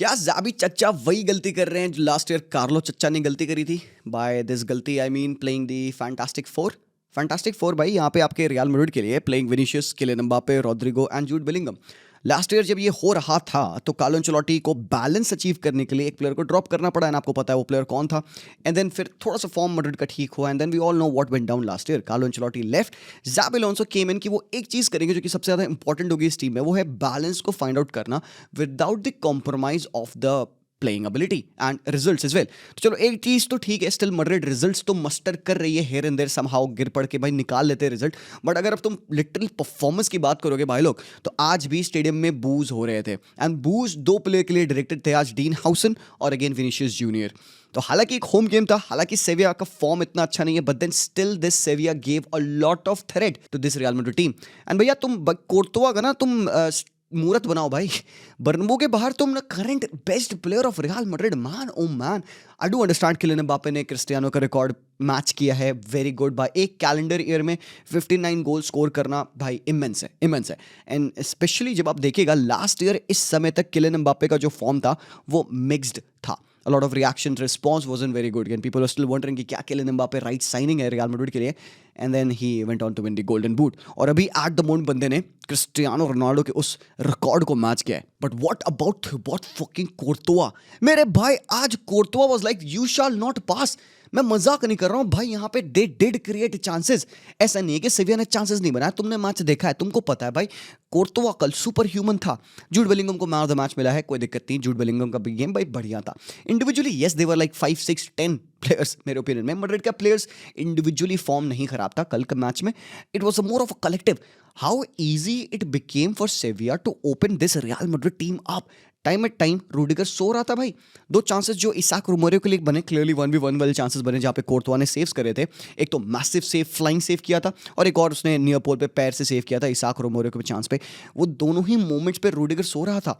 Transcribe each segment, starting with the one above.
क्या ज़ाबी चच्चा वही गलती कर रहे हैं जो लास्ट ईयर कार्लो चच्चा ने गलती करी थी? बाय दिस गलती I mean playing the fantastic four. Fantastic four भाई यहाँ पे आपके रियल मैड्रिड के लिए playing Vinicius, Kylian Mbappe, Rodrigo and Jude Bellingham. Last year जब ये हो रहा था तो कार्लो एंचेलोटी को बैलेंस अचीव करने के लिए एक प्लेयर को ड्रॉप करना पड़ा, एंड आपको पता है वो प्लेयर कौन था। एंड देन फिर थोड़ा सा फॉर्म मैड्रिड का ठीक हुआ, and then we all know what went down last year. Carlo Ancelotti left, Xabi Alonso came in कि वो एक चीज़ करेंगे जो कि सबसे ज़्यादा इंपॉर्टेंट होगी इस टीम में, वो है बैलेंस को फाइंड आउट करना without the compromise of the playing ability and results as well. तो चलो एक चीज तो ठीक है, स्टिल मैड्रिड रिजल्ट्स तो मस्टर कर रही है हियर एंड देयर, समहाउ गिर पड़ के भाई निकाल लेते हैं रिजल्ट। बट अगर अब तुम लिटरल परफॉर्मेंस की बात करोगे भाई लोग, तो आज भी स्टेडियम में बूज हो रहे थे, एंड बूज दो प्लेयर के लिए डायरेक्टेड थे आज, डीन हाउसन और अगेन विनीशियस जूनियर। तो हालांकि एक होम गेम था, हालांकि सेविया का फॉर्म इतना अच्छा नहीं है, but then still this Sevilla gave a lot of threat to this Real Madrid team. And भैया तुम कोर्तोवा का ना तुम मूर्त बनाओ भाई, बर्नबू के बाहर तुम ना current best player of Real Madrid, man oh man. I do understand Kylian Mbappe ने क्रिस्टियानो का रिकॉर्ड मैच किया है, वेरी गुड भाई। एक कैलेंडर ईयर में 59 गोल स्कोर करना भाई इमेंस है, इमेंस है। एंड स्पेशली जब आप देखिएगा लास्ट ईयर इस समय तक किलियन एम्बापे का जो फॉर्म था वो मिक्स्ड था। A lot of reaction response wasn't very good and people are still wondering कि क्या किलियन एम्बापे राइट साइनिंग है रियल मैड्रिड के लिए, and then he went on to win the golden boot. और अभी एट द मोमेंट बंदे ने Cristiano Ronaldo के उस रिकॉर्ड को मैच किया है। बट व्हाट अबाउट फकिंग कोर्तोआ, मेरे भाई आज कोर्तोआ was like you shall not pass. मैं मजाक नहीं कर रहा हूं भाई, यहाँ पे दे डिड क्रिएट चांसेस। ऐसा नहीं है कि सेविया ने चांसेस नहीं बनाया, तुमने मैच देखा है, तुमको पता है भाई कोर्तोआ कल सुपर ह्यूमन था। जूड बेलिंगम को मैन ऑफ द मैच मिला है, कोई दिक्कत नहीं, जूड बेलिंगम का भी गेम भाई बढ़िया था। Individually yes they were like 5 6 10 players मेरे ओपिनियन में। मैड्रिड का प्लेयर्स इंडिविजुअली फॉर्म नहीं खराब था कल के मैच में, it was a more of a collective. How easy it became for Sevilla to open this Real Madrid team up. Time at time Rudiger सो रहा था भाई। दो चांसेस जो इसाक रोमेरो के लिए बने, क्लियरली 1v1 वाले चांसेस बने जहाँ पे कोर्तोआ ने सेव्स करे थे। एक तो मैसिव सेव, फ्लाइंग सेव किया था, और एक और उसने नियर पोल पे पैर से सेव किया था इसाक रोमेरो के चांस पे। वो दोनों ही मोमेंट्स पे रूडिगर सो रहा था।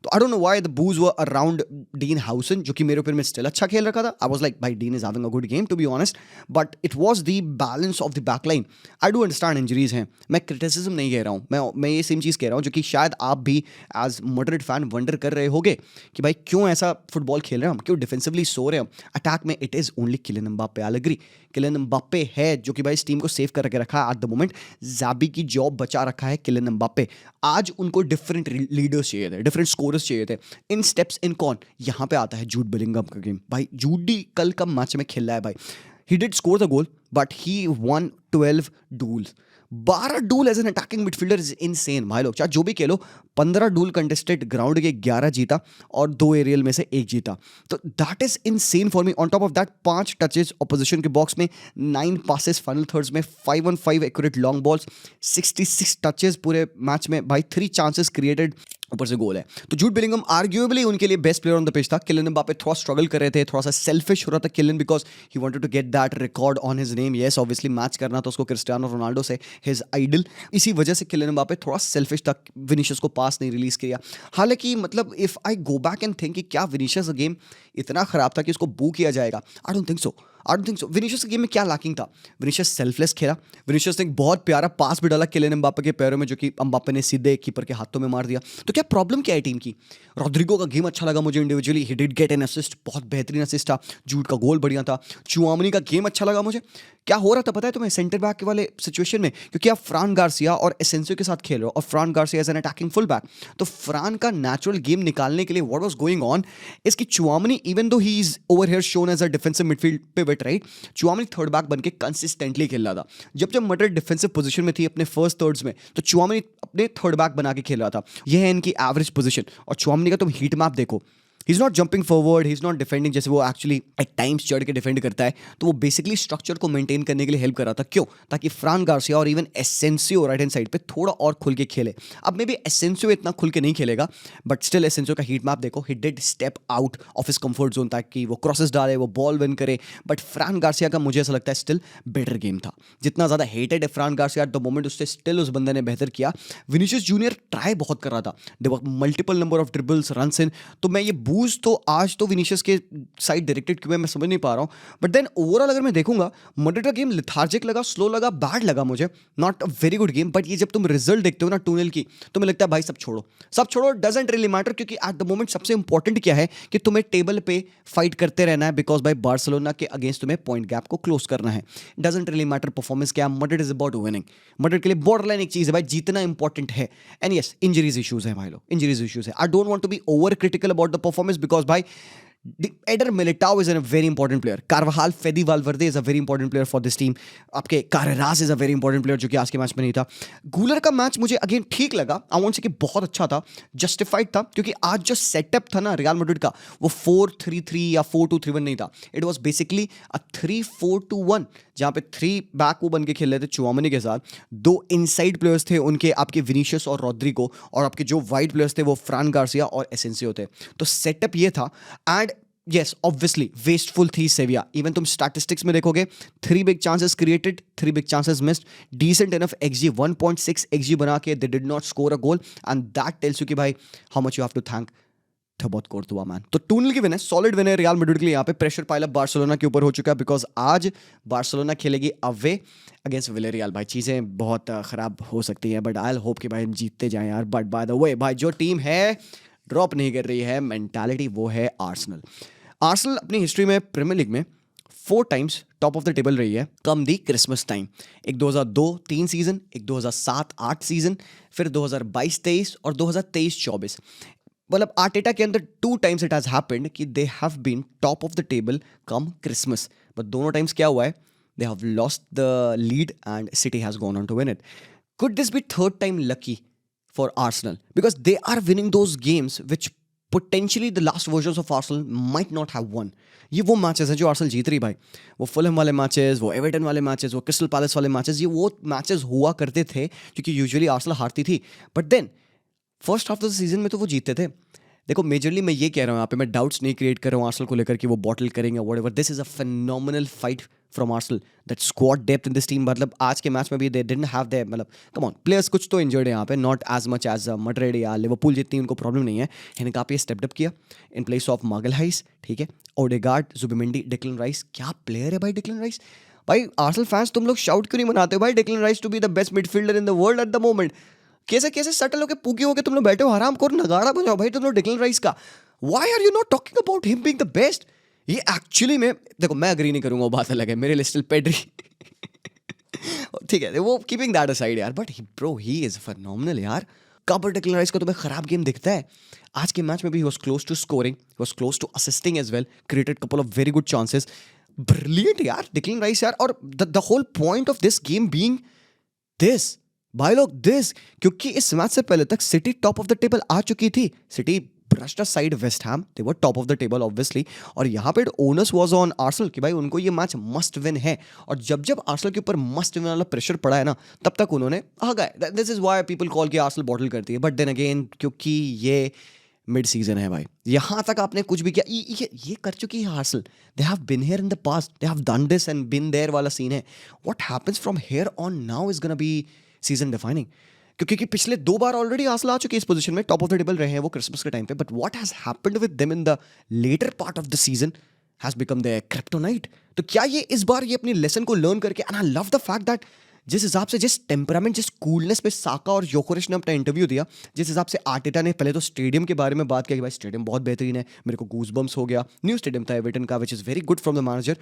तो I don't know why the बूज were around dean हाउसन, जो कि मेरे ऊपर में स्टिल अच्छा खेल रखा था। आई वाज लाइक भाई Dean is having a good game to be honest, but it was the balance of the backline. I do understand injuries हैं, मैं क्रिटिसिज्म नहीं कह रहा हूँ, मैं ये सेम चीज़ कह रहा हूँ जो कि शायद आप भी एज मैड्रिड फैन वंडर कर रहे होगे कि भाई क्यों ऐसा फुटबॉल खेल रहे हैं हम, क्यों डिफेंसिवली सो रहे हैं हम। अटैक में it is only Kylian Mbappe, I agree. Kylian Mbappe है जो कि भाई इस टीम को सेव करके रखा है एट द मोमेंट। ज़ाबी की जॉब बचा रखा है किलियन एम्बापे। आज उनको डिफरेंट लीडर्स चाहिए थे, डिफरेंट स्कोरर्स चाहिए थे। इन स्टेप्स इन कौन, यहाँ पे आता है जूड बेलिंगम का गेम। भाई जूडी कल का मैच में खेल रहा है भाई, he did score the goal but he won 12 duels. 12 duel as an attacking midfielder is insane भाई लोग। चाहे जो भी खेलो, 15 डूल कंटेस्टेड, ग्राउंड के 11 जीता और 2 एरियल में से 1 जीता। तो that is insane for me. On top of that 5 touches opposition के बॉक्स में, 9 पासेस फाइनल थर्ड्स में, 5 on 5 accurate long balls, 66 touches पूरे मैच में भाई, 3 चांसेस क्रिएटेड, ऊपर से गोल है। तो जूड बेलिंगम आर्ग्यूएबली उनके लिए best player on the pitch था। किलियन एम्बापे थोड़ा स्ट्रगल कर रहे थे, थोड़ा सा सेल्फिश हो रहा था Kylian, because he wanted to get that record on his name. Yes obviously match करना तो उसको क्रिस्टियानो रोनाल्डो से, हिज आइडल। इसी वजह से किलियन एम्बापे थोड़ा सेल्फिश था, विनीशियस को पास नहीं रिलीज किया। हालांकि मतलब if I go back and think कि क्या विनीशियस का गेम इतना खराब था कि उसको बू किया जाएगा, आई डोंट थिंक सो। विनीशियस के गेम में क्या लैकिंग था? विनीशियस सेल्फलेस खेला, विनीशियस ने एक बहुत प्यारा पास भी डाला किलियन एम्बापे के पैरों में, जो कि एम्बापे ने सीधे कीपर के हाथों में मार दिया। तो क्या प्रॉब्लम क्या है टीम की? रोड्रिगो का गेम अच्छा लगा मुझे individually, he did get an assist, बहुत बेहतरीन असिस्ट था। जूड का गोल बढ़िया था। चुआमनी का गेम अच्छा लगा मुझे। क्या हो रहा था पता है तुम्हें सेंटर बैक वाले सिचुएशन में? क्योंकि आप फ्रान गार्सिया और एसेंसियो के साथ खेल रहे हो, और Fran Garcia as an attacking full back, तो फ्रान का नेचुरल गेम निकालने के लिए what was going on is कि Tchouameni, even though he is over here shown as a defensive midfield pivot, right, Tchouameni third back बनके consistently खेल रहा था। जब मैड्रिड डिफेंसिव पोजीशन में थी अपने फर्स्ट थर्ड्स में, तो चुआमनी अपने थर्ड बैक बना के खेल रहा था। यह है इनकी एवरेज पोजीशन। और चुआमनी का तुम हीट मैप देखो, ही is not jumping forward, he is not defending जैसे वो एक्चुअली एट टाइम्स चढ़ के डिफेंड करता है। तो वो बेसिकली स्ट्रक्चर को मेंटेन करने के लिए हेल्प कर रहा था। क्यों? ताकि फ्रान गार्सिया और इवन एसेंसियो राइट हैंड साइड पे थोड़ा और खुल के खेले। अब मे बी एसेंसियो इतना खुल के नहीं खेलेगा, बट स्टिल एसेंसियो का हीट मैप देखो, he did step out of his comfort zone ताकि वो क्रॉसेस डाले, वो बॉल विन करे। बट फ्रान गार्सिया का मुझे ऐसा लगता है स्टिल बेटर गेम था। जितना ज़्यादा हेटेड है फ्रान गार्सिया एट द मोमेंट, उससे स्टिल उस बंदे ने बेहतर किया। विनीशियस जूनियर ट्राई बहुत कर रहा था, there were multiple number of dribbles, runs in. तो मैं ये बूस्ट तो आज तो विनीशियस के साइड डायरेक्टेड क्यों है मैं समझ नहीं पा रहा हूँ, बट देन ओवरऑल अगर मैं देखूंगा मैड्रिड का गेम लिथार्जिक लगा, स्लो लगा, बैड लगा मुझे, not a very good game. But ये जब तुम रिजल्ट देखते हो ना 2-0 की, तो मुझे लगता है भाई सब छोड़ो, डजंट रियली मैटर, क्योंकि एट द मोमेंट सबसे इंपॉर्टेंट क्या है कि तुम्हें टेबल पे फाइट करते रहना है, बिकॉज भाई बार्सिलोना के अगेंस्ट तुम्हें पॉइंट गैप को क्लोज करना है। डजंट रियली मैटर परफॉर्मेंस क्या, Madrid is about winning. Madrid के लिए बॉर्डरलाइन एक चीज है भाई, जीतना इंपॉर्टेंट है। एंड यस, इंजरीज इश्यूज है भाई लोग, इंजरीज इश्यूज है। I don't want to be over critical about the performance because भाई Eder Militao is a very important player. Carvajal, Fede Valverde is a very important player for this team. आपके Carreras is a very important player जो कि आज के match में नहीं था. गूलर का मैच मुझे अगेन ठीक लगा. I won't say कि बहुत अच्छा था, जस्टिफाइड था, क्योंकि आज जो सेटअप था ना रियल मैड्रिड का, वो 4-3-3 या 4-2-3-1 नहीं था. इट वॉज बेसिकली अ 3-4-2-1 जहाँ पे 3 बैक वो बन के खेल रहे थे चुआमनी के साथ. 2 इनसाइड प्लेयर्स थे उनके, आपके विनीशियस और रॉड्रिगो, और आपके जो वाइड प्लेयर्स थे वो फ्रान गार्सिया और एसेंसियो थे. तो सेटअप ये था. एंड yes, obviously wasteful थी सेविया. इवन तुम स्टैटिस्टिक्स में देखोगे 3 big chances created, 3 big chances missed, decent enough xg 1.6 xg बना के they did not score a goal, and that tells you कि भाई how much you have to thank Thibaut Courtois man. तो 2-0 की win है, solid win है Real Madrid के लिए. यहाँ पे प्रेशर पाइल अप बार्सिलोना के ऊपर हो चुका है, बिकॉज आज बार्सिलोना खेलेगी अवे अगेंस्ट विलेरियल. भाई चीज़ें बहुत खराब हो सकती हैं, बट आई होप कि भाई हम जीतते जाएं यार. बट बाय द वे भाई जो टीम है ड्रॉप नहीं कर रही है मेंटालिटी, वो है आर्सेनल. आर्सेनल अपनी हिस्ट्री में प्रीमियर लीग में 4 times top of the table रही है कम दी क्रिसमस टाइम. एक 2002-03 सीजन, एक 2007-08 सीजन, फिर 2022-23 और 2023-24. मतलब आर्टेटा के अंदर 2 टाइम्स इट हैज हैपेंड कि they have been top of the table come Christmas. But दोनों टाइम्स क्या हुआ है, they have lost the lead and City has gone on to win it. Could this be third time lucky for Arsenal? Because they are winning those games which potentially the last versions of Arsenal might not have won. ये वो matches हैं जो Arsenal जीत रही भाई. वो Fulham वाले matches, वो Everton वाले मैचेस, वो क्रिस्टल पैलेस वाले मैचेस, ये वो मैचेस हुआ करते थे क्योंकि यूजुअली आर्सेनल हारती थी. But then first half of the season में तो वो जीतते थे. देखो मेजरली मैं ये कह रहा हूँ यहाँ पे, मैं डाउट्स नहीं क्रिएट कर रहा हूँ आर्सेनल को लेकर कि वो बॉटल करेंगे whatever. This is a phenomenal fight from Arsenal, that squad depth in this team. मतलब आज के मैच में भी दे डिडंट हैव देयर, मतलब कम ऑन, प्लेयर्स कुछ तो इंजर्ड है यहाँ पे, not as much as Madrid या लिवरपूल जितनी उनको प्रॉब्लम नहीं है. हेनकापी स्टेप्ड अप किया इन प्लेस ऑफ मागलहाइस, ठीक है. ओडेगार्ड, जुबिमेंडी, डिक्लन राइस, क्या प्लेयर है भाई डिक्लन राइस. भाई आर्सेनल फैंस तुम लोग शाउट क्यों नहीं मनाते हो भाई Declan Rice to be the best midfielder in the world at the moment. कैसे कैसे सटल होके पूकी होके तुम लोग बैठे हो, हराम खोर नगाड़ा बजाओ भाई तुम लोग डिक्लन राइस का. Why are you not talking about him being the best? ये एक्चुअली में देखो मैं अग्री नहीं करूंगा, वो बात अलग है, मेरे लिए स्टिल पेड्री ठीक है वो कीपिंग दैट असाइड यार, but bro he is phenomenal यार. कब डिक्लन राइस का तुम्हें खराब गेम दिखता है? आज के मैच में भी he was close to scoring, he was close to assisting as well, created couple of very good chances. Brilliant यार डिक्लन राइस यार. और the whole point of this game being this, भाई लोग this, क्योंकि इस मैच से पहले तक City top of the table आ चुकी थी. City brushed aside West Ham, they were top of the table obviously, और यहाँ पे onus was on Arsenal कि भाई उनको ये मैच मस्ट विन है. और जब जब आर्सेनल के ऊपर मस्ट विन वाला प्रेशर पड़ा है ना, तब तक उन्होंने आ गए. This is why people call कि आर्सेनल बॉटल करती है. बट देन अगेन क्योंकि ये मिड सीजन है भाई, यहाँ तक आपने कुछ भी किया, ये कर चुकी है Arsenal. They have been here in the past, they have done this and been there वाला सीन है. What happens from here on now is gonna be season defining, क्योंकि पिछले 2 बार ऑलरेडी आर्सेनल आ चुके हैं इस पोजीशन में, टॉप ऑफ द टेबल रहे हैं वो क्रिसमस के टाइम पे. But what has happened with them in the latter part of the season has become the kryptonite. तो क्या ये इस बार ये अपनी लेसन को लर्न करके, and I love the fact that जिस हिसाब से, जिस टेम्परामेंट, जिस कूलनेस पे साका और योकोरेश ने अपना इंटरव्यू दिया, जिस हिसाब से आर्टेटा ने पहले तो स्टेडियम के बारे में बात की कि भाई स्टेडियम बहुत बेहतरीन है, मेरे को गूज़बम्स हो गया. न्यू स्टेडियम था एवर्टन का, which is very good from the manager.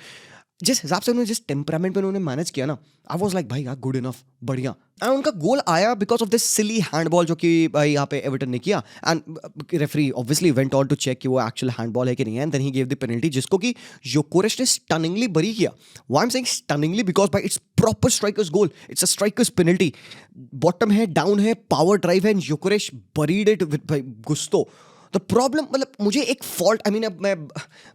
जिस हिसाब से उन्होंने, जिस टेम्परामेंट पे उन्होंने मैनेज किया ना, आई वाज लाइक भाई यार गुड इनफ, बढ़िया. एंड उनका गोल आया because of this silly handball जो कि भाई यहाँ पे एवर्टन ने किया. And referee obviously went on to check कि वो एक्चुअल हैंडबॉल है कि नहीं है, and then he give the penalty जिसको कि योकोरेश ने स्टनिंगली बरी किया. Why I am saying stunningly, because भाई it's proper striker's goal, it's a striker's penalty. Bottom है, डाउन है, पावर ड्राइव है, and Gyokeres buried it with भाई गुस्तो. The problem, मतलब मुझे एक फॉल्ट, आई मीन अब मैं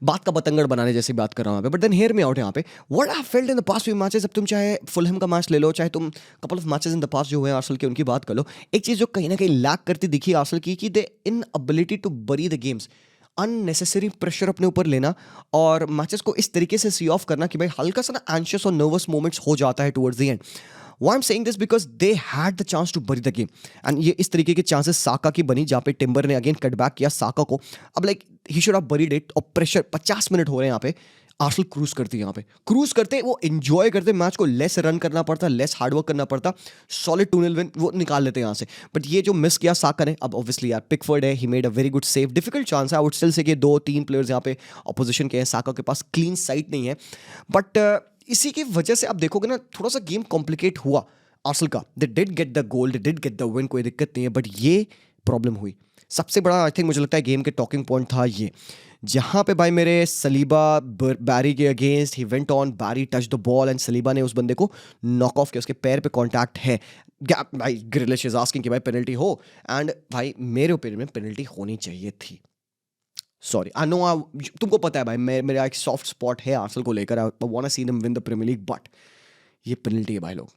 बात का बतंगड़ बनाने जैसी बात कर रहा हूँ यहाँ पे, but then hear me out यहाँ पे. What I felt in the past few matches, अब तुम चाहे फुलहम का मैच ले लो, चाहे तुम couple of matches in the past जो हुए आर्सेनल के उनकी बात कर लो, एक चीज़ जो कहीं ना कहीं लैक करती दिखी आर्सेनल की, कि their inability to bury the games, unnecessary pressure अपने ऊपर लेना और मैचेस को इस तरीके से सी ऑफ करना कि भाई हल्का सा ना एंशियस और नर्वस मोमेंट्स हो जाता है towards the end. Why I am saying this because they had the chance to bury the game, and ये इस तरीके के चांसेस साका की बनी जहाँ पे टिम्बर ने अगेन कट बैक किया साका को। अब like he should have buried it, और प्रेशर 50 मिनट हो रहे हैं यहाँ पे, आर्सेनल क्रूज करती है यहाँ पे, क्रूज करते वो एंजॉय करते मैच को, लेस रन करना पड़ता, लेस हार्डवर्क करना पड़ता, सॉलिड 2-0 विन वो निकाल लेते हैं यहाँ से। बट ये जो मिस किया साका ने, अब ऑब्वियसली यार पिकफोर्ड है, he made a very good save, difficult chance है, आई वुड स्टिल से कि 2-3 प्लेयर्स यहाँ पे अपोजिशन के हैं, साका के पास क्लीन साइट नहीं है, बट इसी की वजह से आप देखोगे ना थोड़ा सा गेम कॉम्प्लिकेट हुआ आर्सेनल का। They did get the goal, they did get the win, कोई दिक्कत नहीं है, बट ये प्रॉब्लम हुई। सबसे बड़ा आई थिंक मुझे लगता है गेम के टॉकिंग पॉइंट था ये, जहाँ पे भाई मेरे सलीबा बैरी के against he went on, Barry touch the ball and Saliba ने उस बंदे को नॉक ऑफ किया, उसके पैर पे कांटेक्ट है। भाई ग्रिलिश इज आस्किंग कि भाई पेनल्टी हो, एंड भाई मेरे ओपिनियन में पेनल्टी होनी चाहिए थी। सॉरी आई नो, तुमको पता है भाई मेरा एक सॉफ्ट स्पॉट है आर्सेनल को लेकर, I want to see them win the Premier League, but ये पेनल्टी है भाई लोग।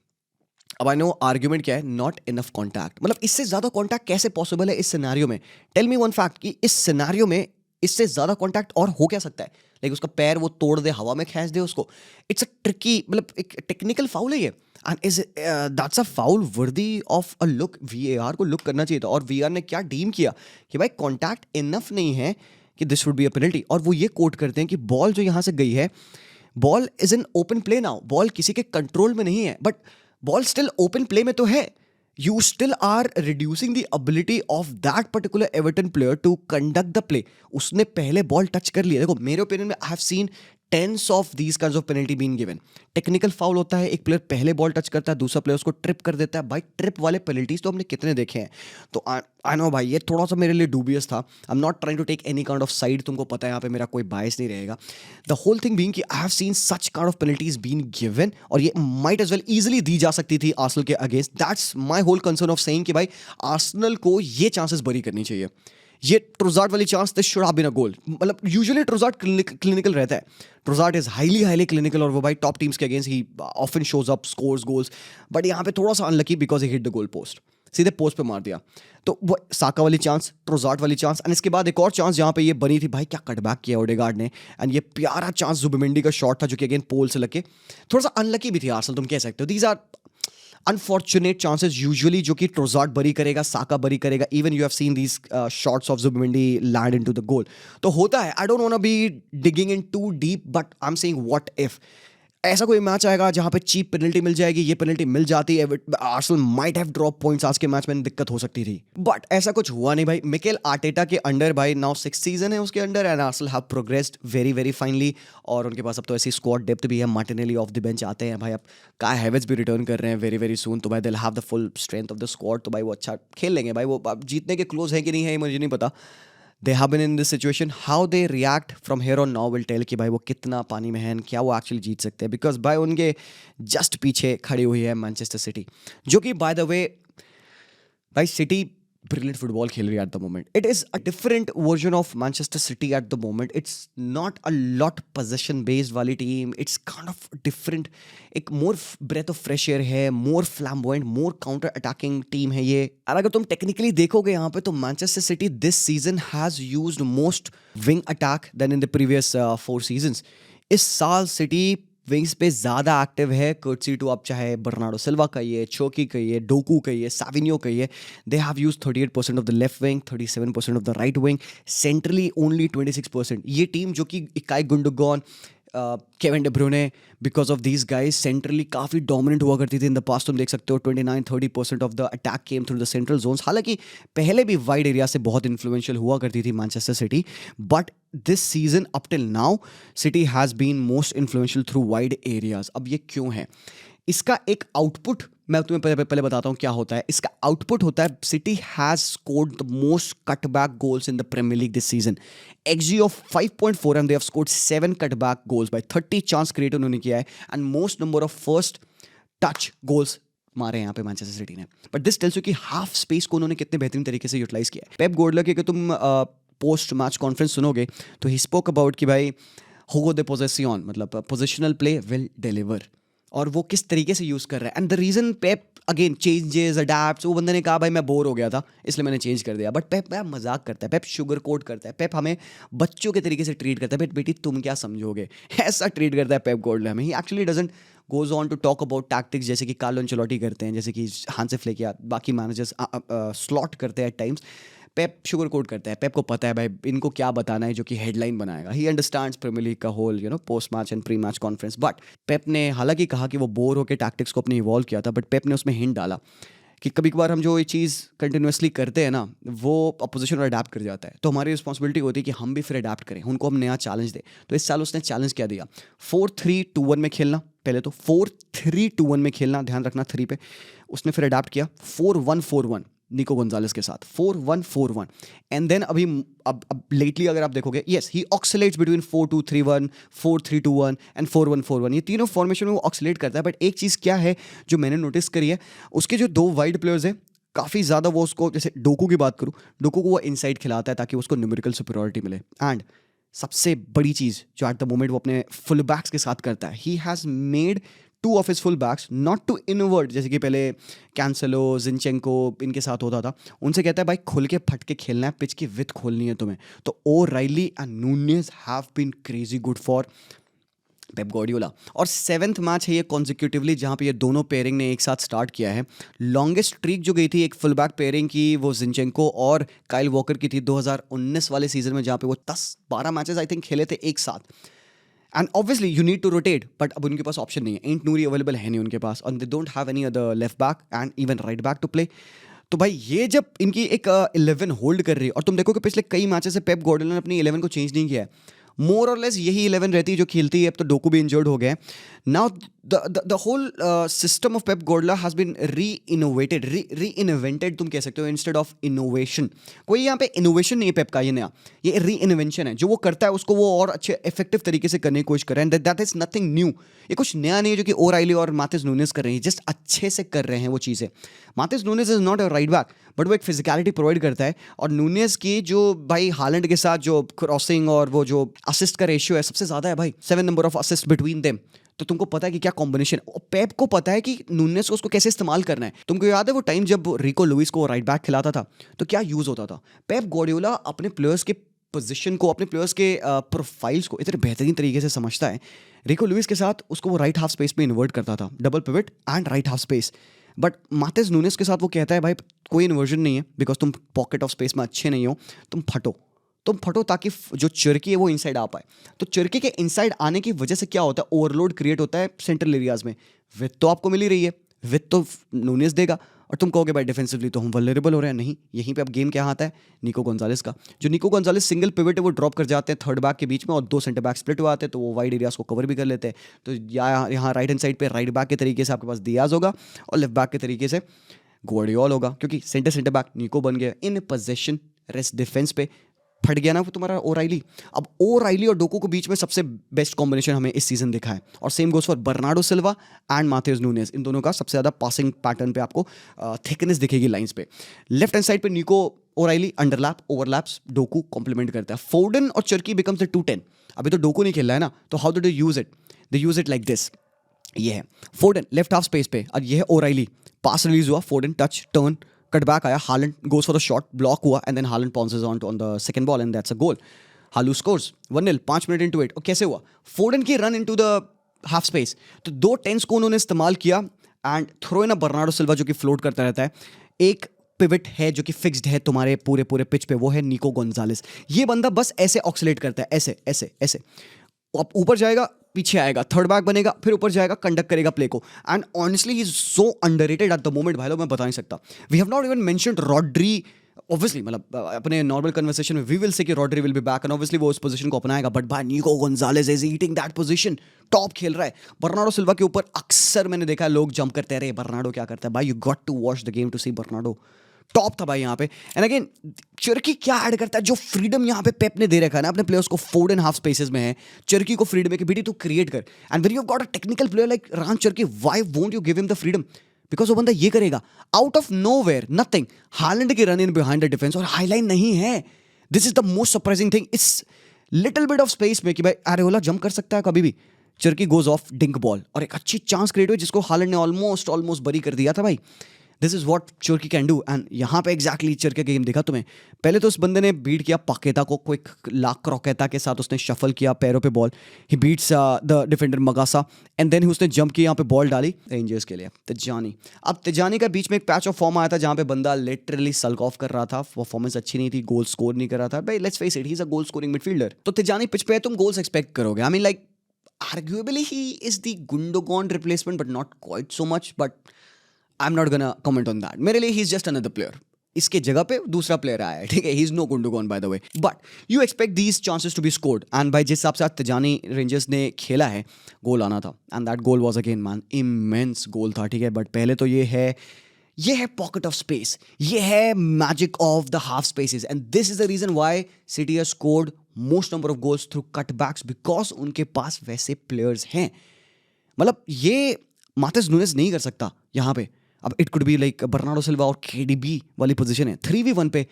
अब आई नो आर्ग्यूमेंट क्या है, नॉट इनफ कॉन्टैक्ट, मतलब इससे ज्यादा कॉन्टैक्ट कैसे पॉसिबल है इस सिनेरियो में? टेल मी वन फैक्ट कि इस सिनेरियो में इससे ज्यादा कॉन्टैक्ट और हो क्या सकता है? लाइक उसका पैर वो तोड़ दे, हवा में खींच दे उसको, इट्स अ ट्रिकी, मतलब एक टेक्निकल फाउल है ये, and is that's a foul worthy of a look. VAR को लुक करना चाहिए था, और वीआर ने क्या डीम किया कि भाई कॉन्टैक्ट इनफ नहीं है कि this would be a penalty, और वो ये कोट करते हैं कि बॉल जो यहां से गई है, ball is in open play now, ball किसी के कंट्रोल में नहीं है, but ball still open play में तो है, you still are reducing the ability of that particular Everton player to conduct the play. उसने पहले बॉल टच कर लिया। देखो मेरे ओपिनियन में I have seen tens of these kinds of penalty been given. Technical foul होता है, एक प्लेयर पहले बॉल टच करता है, दूसरा प्लेयर उसको ट्रिप कर देता है। भाई ट्रिप वाले पेनल्टीज तो हमने कितने देखे हैं, तो आई नो भाई ये थोड़ा सा मेरे लिए डूबियस था। I am not trying to take any kind of side, तुमको पता है यहाँ पे मेरा कोई बायस नहीं रहेगा। द होल थिंग बीइंग कि I have seen such kind of penalties been given, और ये माइट एज वेल इजीली दी जा सकती थी आर्सेनल के अगेंस्ट। That's my whole concern of saying कि भाई आर्सेनल को ये चांसेस बरी करनी चाहिए। ये ट्रोजार्ड वाली chance, this should have been a goal. मतलब यूजुअली ट्रोजार्ड क्लिनिकल रहता है, ट्रोजार्ड इज हाईली क्लिनिकल, और वो भाई टॉप टीम्स के against he often shows up, scores goals, but यहाँ पे थोड़ा सा unlucky because he hit the goal post, सीधे पोस्ट पे मार दिया। तो वो साका वाली चांस, ट्रोजार्ड वाली चांस, एंड इसके बाद एक और चांस जहाँ पे ये बनी थी, भाई क्या कटबैक किया ओडेगार्ड ने, एंड ये प्यारा चांस जुबिमेंडी का शॉट था जो कि अगेन पोल से लगे, थोड़ा सा अनलकी भी थी आर्सेनल, तुम कह सकते हो। These are unfortunate chances usually जो कि ट्रोजार्ड बरी करेगा, साका बरी करेगा, even you have seen these shots of Zubimendi land into the goal. तो होता है, I don't want to be digging in too deep, but I am saying what if ऐसा कोई match आएगा जहां पे चीप पेनल्टी मिल जाएगी, ये पेनल्टी मिल जाती है, Arsenal might have drop points, आज के मैच में दिक्कत हो सकती थी, बट ऐसा कुछ हुआ नहीं भाई। मिकेल आर्टेटा के अंडर भाई नाउ 6 सीजन है उसके under, and Arsenal have progressed very finally, और उनके पास अब तो ऐसी स्क्वाड डेप्थ भी है। मार्टिनेली ऑफ द बेंच आते हैं भाई, अब काय हैवर्ट्ज भी रिटर्न कर रहे हैं वेरी सून, तो भाई they will have the full strength of the squad, तो भाई वो अच्छा खेल लेंगे भाई। वो जीतने के क्लोज है कि नहीं है मुझे नहीं पता, they have been in this situation, how they react from here on now will tell कि भाई वो कितना पानी में है, क्या वो एक्चुअली जीत सकते हैं, बिकॉज भाई उनके जस्ट पीछे खड़ी हुई है मैनचेस्टर सिटी, जो कि बाय द वे भाई सिटी ब्रिलियंट फुटबॉल खेल रही है at the moment. It is a different version of Manchester City at the moment. It's not a lot possession based वाली team, it's kind of different, एक more breath of fresh air है, more flamboyant, more counter attacking team है ये। और अगर तुम technically देखोगे यहाँ पे, तो Manchester City this season has used most wing attack than in the previous 4 seasons. इस साल सिटी विंग्स पे ज़्यादा एक्टिव है, कर्टसी टू आप चाहे बर्नार्डो सिल्वा कहिए, चोकी कहिए, डोकू कहिए, साविनियो कहिए, they have use 38% of the left wing, 37% of the right wing, centrally only 26%। ये टीम जो कि Ilkay Gundogan, Kevin De Bruyne, because of these guys centrally काफ़ी डोमिनेंट हुआ करती थी इन द पास्ट। तुम देख सकते हो 29-30% of the attack came through the central zones. हालांकि पहले भी वाइड एरिया से बहुत इन्फ्लुएंशियल हुआ करती थी Manchester City, but this season up till now City has been most influential through wide areas. अब ये क्यों है? इसका एक आउटपुट मैं तुम्हें पहले बताता हूँ क्या होता है। इसका आउटपुट होता है City has scored the most cutback goals in the Premier League this season, XG of 5.4, and they have scored 7 cutback goals by 30 chance create उन्होंने किया है, and most number of first touch goals मारे यहाँ पे Manchester City ने। But this tells you कि half space को उन्होंने कितने बेहतरीन तरीके से यूटिलाइज किया है। पेप गार्डियोला की तुम पोस्ट मैच कॉन्फ्रेंस सुनोगे तो ही स्पोक अबाउट कि भाई होगो दे पोजेसियन, मतलब पोजिशनल प्ले विल डिलीवर, और वो किस तरीके से यूज़ कर रहा है। And the reason Pep again changes adapt, वो बंदे ने कहा भाई मैं बोर हो गया था इसलिए मैंने चेंज कर दिया, बट पेप मजाक करता है, पेप शुगर कोट करता है, पेप हमें बच्चों के तरीके से ट्रीट करता है। बेटी तुम क्या समझोगे, ऐसा ट्रीट करता है पेप गार्डियोला हमें। He actually doesn't goes on to talk about tactics जैसे कि कार्लो एंचेलोटी करते हैं, जैसे कि हांसी फ्लिक या बाकी मैनेजर्स स्लॉट करते हैं एट टाइम्स. पेप शुगर कोट करता है. पेप को पता है भाई इनको क्या बताना है जो कि हेडलाइन बनाएगा. ही अंडरस्टैंड्स प्रीमियर लीग का whole post match and pre match conference. But Pep ने हालांकि कहा कि वो बोर होकर टैक्टिक्स को अपने इवॉल्व किया था, बट पेप ने उसमें हिंट डाला कि कभी कभार हम जो ये चीज़ कंटिन्यूसली करते हैं ना, वो अपोजिशन और अडैप्ट कर जाता है. तो हमारी रिस्पॉन्सिबिलिटी होती है कि हम भी फिर अडैप्ट करें, उनको हम नया चैलेंज दें. तो इस साल उसने चैलेंज क्या दिया? 4-3-2-1 में खेलना. पहले तो 4-3-2-1 में खेलना, ध्यान रखना 3 पे. उसने फिर अडैप्ट किया 4-1-4-1 निको गोंजालेस के साथ. 4-1-4-1. एंड देन अभी अब लेटली अगर आप देखोगे, यस ही ऑक्सिलेट्स बिटवीन 4-2-3-1, 4-3-2-1 एंड 4-1-4-1. ये तीनों फॉर्मेशन में वो ऑक्सिलेट करता है. बट एक चीज़ क्या है जो मैंने नोटिस करी है, उसके जो 2 वाइड प्लेयर्स हैं काफ़ी ज़्यादा वो उसको, जैसे डोकू की बात करूँ, डोकू को वो इनसाइड खिलाता है ताकि उसको न्यूमेरिकल सुपीरियरिटी मिले. एंड सबसे बड़ी चीज़ जो एट द मोमेंट वो अपने फुल बैक्स के साथ करता है, he has made 2 of his full backs not to invert, जैसे कि पहले कैंसेलो, जिनचेंको इनके साथ होता था. उनसे कहता है भाई खुल के फट के खेलना है, पिच की विथ खोलनी है तुम्हें. तो O'Reilly and Nunes have been crazy good for Pep Guardiola. और 7th मैच है ये कॉन्जिक्यूटिवली जहाँ पे ये दोनों पेयरिंग ने एक साथ स्टार्ट किया है. लॉन्गेस्ट स्ट्रीक जो गई थी एक फुल बैक पेयरिंग की, वो जिनचेंको और काइल वॉकर की थी 2019 वाले सीजन में, जहाँ पे वो 10-12 मैचेस आई थिंक खेले थे एक साथ. And obviously you need to rotate, but अब उनके पास ऑप्शन नहीं है. एंट नूरी अवेलेबल है नहीं उनके पास, और they don't have any other left back and even right back to play. तो भाई ये जब इनकी एक 11 होल्ड कर रही है, और तुम देखो कि पिछले कई मैचेस से पेप गार्डियोला ने अपनी 11 को चेंज नहीं किया है, मोर और लेस यही 11 रहती है जो खेलती है. अब तो डोकू भी इंजर्ड हो गया है. Now the whole system of Pep Guardiola has been reinvented तुम कह सकते हो, इंस्टेड ऑफ इनोवेशन. कोई यहाँ पे इनोवेशन नहीं है पेप का, ये नया, ये री इन्वेंशन है. जो वो करता है उसको वो और अच्छे इफेक्टिव तरीके से करने की कोशिश कर रहे हैं. That is nothing new. ये कुछ नया नहीं है जो कि ओ'राइली और माथिस नूनेज कर रहे हैं, जस्ट अच्छे से कर रहे हैं वो चीज़ें. Matheus Nunes is not a right back, but वो एक फिजिकलिटी प्रोवाइड करता है. और नूनेज की जो भाई हालैंड के साथ जो क्रॉसिंग और वो जो असिस्ट का रेशियो है सबसे ज़्यादा है भाई, 7 number of assist between them. तो तुमको पता है कि क्या कॉम्बिनेशन. पेप को पता है कि नूनेज को उसको कैसे इस्तेमाल करना है. तुमको याद है वो टाइम जब रिको लुइस को राइट बैक खिलाता था तो क्या यूज़ होता था? पेप गार्डियोला अपने प्लेयर्स के पोजीशन को, अपने प्लेयर्स के प्रोफाइल्स को इतने बेहतरीन तरीके से समझता है. रिको लुइस के साथ उसको वो राइट हाफ स्पेस में इन्वर्ट करता था, double pivot and right half space. But Matheus Nunes के साथ वो कहता है भाई कोई इन्वर्जन नहीं है, बिकॉज तुम पॉकेट ऑफ स्पेस में अच्छे नहीं हो, तुम फटो ताकि जो चरकी है वो इनसाइड आ पाए. तो चरकी के इनसाइड आने की वजह से क्या होता है, ओवरलोड क्रिएट होता है सेंट्रल एरियाज में. विथ तो आपको मिल ही रही है, विथ तो नूनेज देगा. और तुम कहोगे भाई डिफेंसिवली तो हम वल्नरेबल हो रहे हैं. नहीं, यहीं पे अब गेम क्या आता है, निको गोंजालेस का. जो निको गोंजालेस सिंगल पिवट है वो ड्रॉप कर जाते हैं थर्ड बैक के बीच में, और 2 सेंटर बैक स्प्लिट हुए आते हैं, तो वो वाइड एरियाज को कवर भी कर लेते हैं. तो यहाँ राइट हैंड साइड पे राइट बैक के तरीके से आपके पास दियाज होगा, और लेफ्ट बैक के तरीके से ग्वार्डियोल होगा, क्योंकि सेंटर बैक निको बन गया. इन पोजीशन रेस्ट डिफेंस पे फट गया ना वो तुम्हारा ओ'राइली. अब ओ'राइली और डोकू के बीच में सबसे बेस्ट कॉम्बिनेशन हमें इस सीजन दिखा है. और same goes for Bernardo Silva and Matheus Nunes. इन दोनों का सबसे ज़्यादा पासिंग पैटर्न पे आपको थिकनेस दिखेगी लाइंस पे. लेफ्ट हैंड साइड पे निको ओ'राइली अंडरलैप ओवरलैप्स, डोकू कॉम्प्लीमेंट करता है. फोर्डन और चरकी बिकम्स द 2-10. अभी तो डोकू नहीं खेल रहा है ना, तो how do they use it? They use it like this. ये है फोर्डन लेफ्ट हाफ स्पेस पे, और ये है ओ'राइली. पास रिलीज हुआ, Foden touch turn cut back आया, Haaland goes for the shot, block हुआ, and then Haaland pounces on the second ball and that's a goal. हालू स्कोर्स 1-0 5 मिनट इनटू इट. और कैसे हुआ? फोर्डन की run into the half space. तो 2 tens को उन्होंने इस्तेमाल किया and throw in a Bernardo Silva जो कि फ्लोट करता रहता है. एक पिवट है जो कि फिक्स्ड है तुम्हारे पूरे पिच पे, वो है निको गोंजालेस. ये बंदा बस ऐसे ऑक्सिलेट करता है, ऐसे ऐसे ऐसे. अब ऊपर जाएगा, पीछे आएगा, थर्ड बैक बनेगा, फिर ऊपर जाएगा, कंडक्ट करेगा प्ले को. And honestly he is so underrated at the moment. भाई लोग मैं बता नहीं सकता. We have not even mentioned Rodri. Obviously मतलब अपने नॉर्मल कन्वर्सेशन में वी विल से कि Rodri will be back, and obviously वो उस पोजीशन को अपनाएगा. बट भाई Nico Gonzalez is eating that position. Top खेल रहा है. बर्नार्डो सिल्वा के ऊपर अक्सर मैंने देखा है लोग जंप करते रहे, बर्नार्डो क्या करता है. भाई you got to watch the game to see Bernardo. Top था भाई यहाँ पे. एंड अगेन चरकी क्या ऐड करता है, जो फ्रीडम यहाँ पे पेप ने दे रखा है ना अपने प्लेयर्स को. फोर्डन हाफ स्पेसेस में है, चरकी को फ्रीडम है कि बेटी तू क्रिएट कर. And when you have got a technical player like Rayan Cherki, why won't you give him the freedom? Because वो बंदा ये करेगा out of nowhere, nothing. Haaland की run in behind the defence और हाईलाइन नहीं है. This is the most surprising thing. इस little bit of space में कि भाई अरेओला जंप कर सकता है कभी भी. चरकी गोज ऑफ डिंक बॉल और एक अच्छी चांस क्रिएट हुई जिसको हालैंड ने ऑलमोस्ट बरी कर दिया था भाई. This is what Cherki can do. And यहाँ पे एग्जैक्टली चर्की का गेम देखा तुम्हें, पहले तो उस बंदे ने बीट किया पाकेता को, क्विक लाक क्रॉकेता के साथ उसने शफल किया पैरों पे ball, he beats the defender Magassa, and then उसने जंप किया यहाँ पे बॉल डाली रेंजर्स के लिए तिजानी। अब तिजानी का बीच में एक पैच ऑफ फॉर्म आया था जहाँ पे बंदा लिटरली सल्क ऑफ कर रहा था, परफॉर्मेंस अच्छी नहीं थी, गोल स्कोर नहीं कर रहा था। भाई let's face it, he is a goal scoring midfielder. तो तिजानी पिच पे है, तुम गोल्स एक्सपेक्ट करोगे। I mean like arguably he is the Gundogan replacement but not quite so much, but I'm not gonna comment on that. मेरे लिए he's just another player, इसके जगह पे दूसरा प्लेयर आया है, ठीक है, he's no Gundogan by the way, but you expect these chances to be scored, and by जिस हिसाब से आज तिजानी रेंजर्स ने खेला है गोल आना था, and that goal was again man immense गोल था, ठीक है। बट पहले तो ये है पॉकेट ऑफ स्पेस, ये है magic of the half spaces, and this is the reason why City has scored most number of goals through cutbacks, because उनके पास वैसे प्लेयर्स हैं। मतलब ये माथिस नूनेज नहीं कर सकता यहाँ पे। अब it could be like Bernardo Silva और केडीबी वाली पोजीशन है, 3v1 पे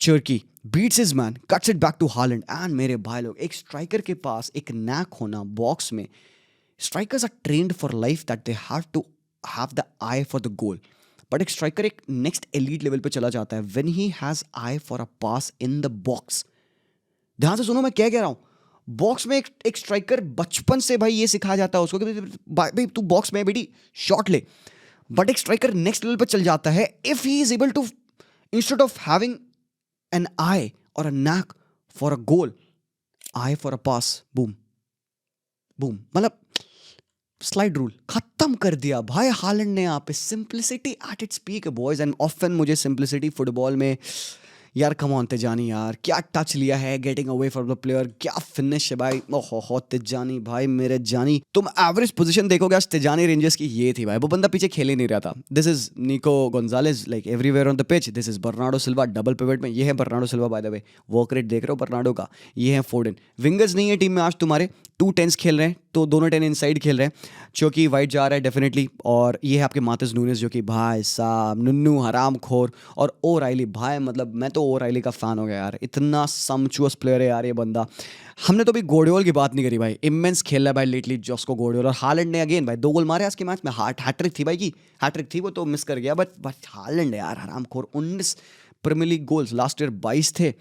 Cherki beats his man, cuts it back to Haaland, and मेरे भाई लोग एक स्ट्राइकर के पास एक नैक होना बॉक्स में, strikers are trained for life that they have to have the eye for the goal. But एक स्ट्राइकर एक नेक्स्ट एलीट लेवल पे चला जाता है when he has eye for a pass in the box. ध्यान से सुनो मैं क्या कह रहा हूं, बॉक्स में एक स्ट्राइकर बचपन से भाई ये सिखाया जाता है उसको कि भाई तू बॉक्स में बेटी शॉट ले। बट एक स्ट्राइकर नेक्स्ट लेवल पे चल जाता है if he is able to, instead of having an eye और a knack for a goal, eye for a pass, boom boom, मतलब स्लाइड रूल खत्म कर दिया भाई हालैंड ने यहाँ पे। Simplicity at its peak boys, and often मुझे सिंप्लिसिटी फुटबॉल में यार कम ऑन तिजानी यार, क्या टच लिया है getting away from the player, क्या फिनिश है भाई, ओहो तिजानी भाई मेरे जानी। तुम एवरेज पोजीशन देखोगे आज तिजानी रेंजर्स की ये थी भाई, वो बंदा पीछे खेल ही नहीं रहा था। दिस इज निको Gonzalez like everywhere on the pitch, this is Bernardo Silva double pivot में, ये है Bernardo Silva by the way, work rate देख रहे हो बर्नार्डो का, ये है फोर्डन। विंगर्स नहीं है टीम में आज तुम्हारे, 2 10s खेल रहे हैं, तो दोनों 10 इनसाइड खेल रहे हैं, चौकी वाइट जा रहा है डेफिनेटली, और ये है आपके माथिस नूनेज जो कि भाई साहब नुन्नू हराम खोर, और ओ राइली भाई, मतलब मैं तो ओ राइली का फैन हो गया यार, इतना समचुअस प्लेयर है यार ये बंदा। हमने तो अभी गोडियोल की बात नहीं करी भाई, इमेंस खेल रहा है भाई लेटली जॉस्को गोडियोल, और हालैंड ने अगेन भाई 2 गोल मारे आज के मैच में, हैट्रिक थी भाई की, हैट्रिक थी वो तो मिस कर गया, बट हालैंड यार हराम खोर, 19 Premier League goals, last year 22 थे